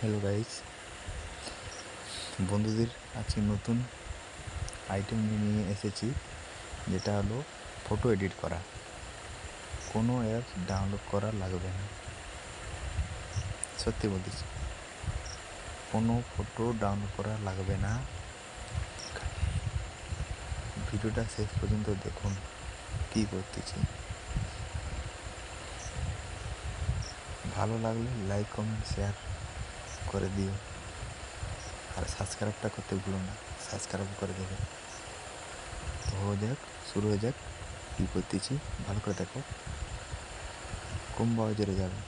Hello guys, বন্ধুদের আজকে নতুন আইটেম নিয়ে এসেছি, যেটা হলো ফটো এডিট করা। কোনো অ্যাপ ডাউনলোড করা লাগবে না, সত্যি বলতেছি, কোনো ফটো ডাউনলোড করা লাগবে না। ভিডিওটা শেষ পর্যন্ত দেখুন কী করতেছি। ভালো লাগলে লাইক কমেন্ট শেয়ার করে দিও, আর সাবস্ক্রাইবটা করতে ভুলো না, সাবস্ক্রাইব করে দেবে। তো শুরু হয়ে যাক। কী করতেছি ভালো করে দেখো, কম বাজরে যাবে।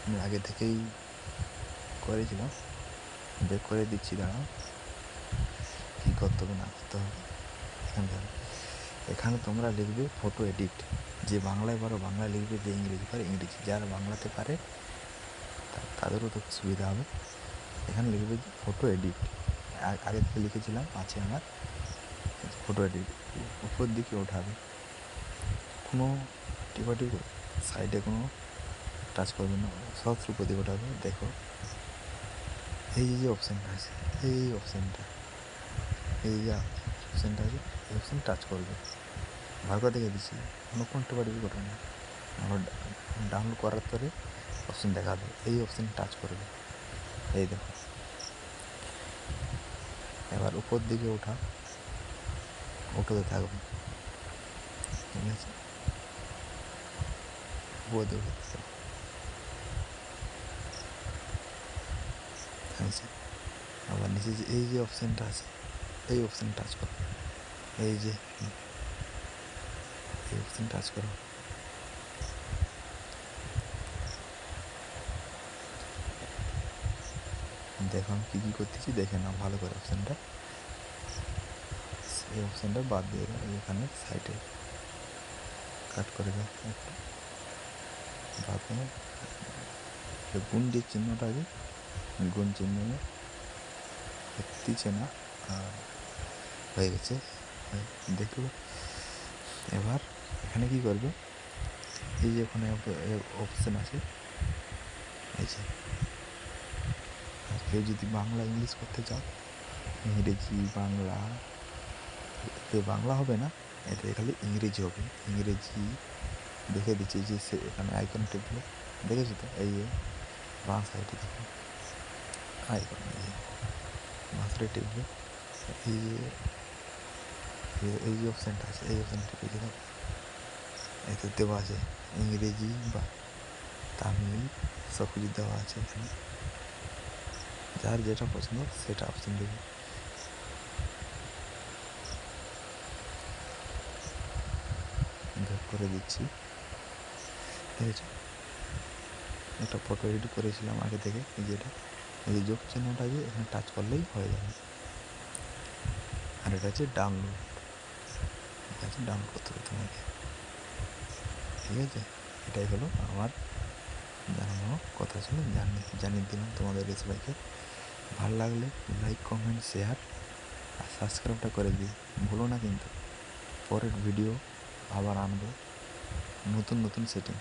আমি আগে থেকেই করেছিলাম, বেক করে দিচ্ছি, দাঁড়াও কী করতে হবে না করতে হবে। এখানে তোমরা লিখবে ফটো এডিট। যে বাংলায় পারো বাংলায় লিখবে, যে ইংরেজি পারে ইংরেজি। যারা বাংলাতে পারে তাদেরও তো সুবিধা হবে। এখানে লিখবে যে ফটো এডিট। আগে থেকে লিখেছিলাম, আছে আমার ফটো এডিট। উপর দিকে ওঠাবে, কোনো টিপাটিপ সাইডে কোনো টাচ করবে না, সব উপর দিকে ওঠাবে। দেখো এই যে অপশানটা আছে, এই অপশানটা, এই যে অপশানটা আছে, এই অপশান টাচ করবে। ভালো করে দেখে দিচ্ছি, কোনো টিপাটিপি করবে না। আমার ডাউনলোড করার পরে অপশান দেখাবে, এই অপশান টাচ করবে। এই দেখো, এবার উপর দিকে ওঠাতে থাকবে, ঠিক আছে? উপর দিকে উঠাতে থাকবে, আছে। আবার নিচে যে এই যে অপশানটা আছে, এই অপশান টাচ করো, এই যে এই অপশান টাচ করো। দেখো আমি কী করতেছি, দেখে নাও ভালো করে। এই অপশানটা বাদ দিয়ে দাও, এখানে সাইডে কাট করে দাও একটু, বাদ দিয়ে গুণ যে চিহ্নটা আছে, গুণ চিহ্ন হচ্ছে না, হয়ে গেছে, দেখলো। এবার এখানে কি করবে, এই যে ওখানে অপশান আছে, এই যে। আর কেউ যদি বাংলা ইংলিশ করতে চাও, ইংরেজি বাংলা, এতে বাংলা হবে না, এতে খালি ইংরেজি হবে। ইংরেজি দেখে দিচ্ছি, যে এখানে আইকন টিপলে, দেখেছো তো? এই যে বাঁ সাইডে দেখো আইকন, বাঁ সাইডে টিপলে এই যে অপশানটা আছে, এই অপশান টিপে দেখো, এতে দেওয়া আছে ইংরেজি বা তামিল, সব কিছু দেওয়া আছে এখানে। যার যেটা পছন্দ সেটা অপশান দেবে। ব্যাক করে দিচ্ছি, ঠিক আছে? একটা ফটো এডিট করেছিলাম আগে থেকে, এই যেটা, এই যে যোগ চিহ্নটা আছে, এখানে টাচ করলেই হয়ে যাবে। আর এটা হচ্ছে ডাউনলোড, ঠিক আছে? ডাউনলোড করতে হবে তোমাকে, ঠিক আছে? এটাই হলো আমার জানানো কথা ছিল, জানিয়ে দিলাম তোমাদেরকে সবাইকে। ভালো লাগলে লাইক কমেন্ট শেয়ার আর সাবস্ক্রাইবটা করে দিই, ভুলো না কিন্তু। পরের ভিডিও আবার আনবো, নতুন সেটিং।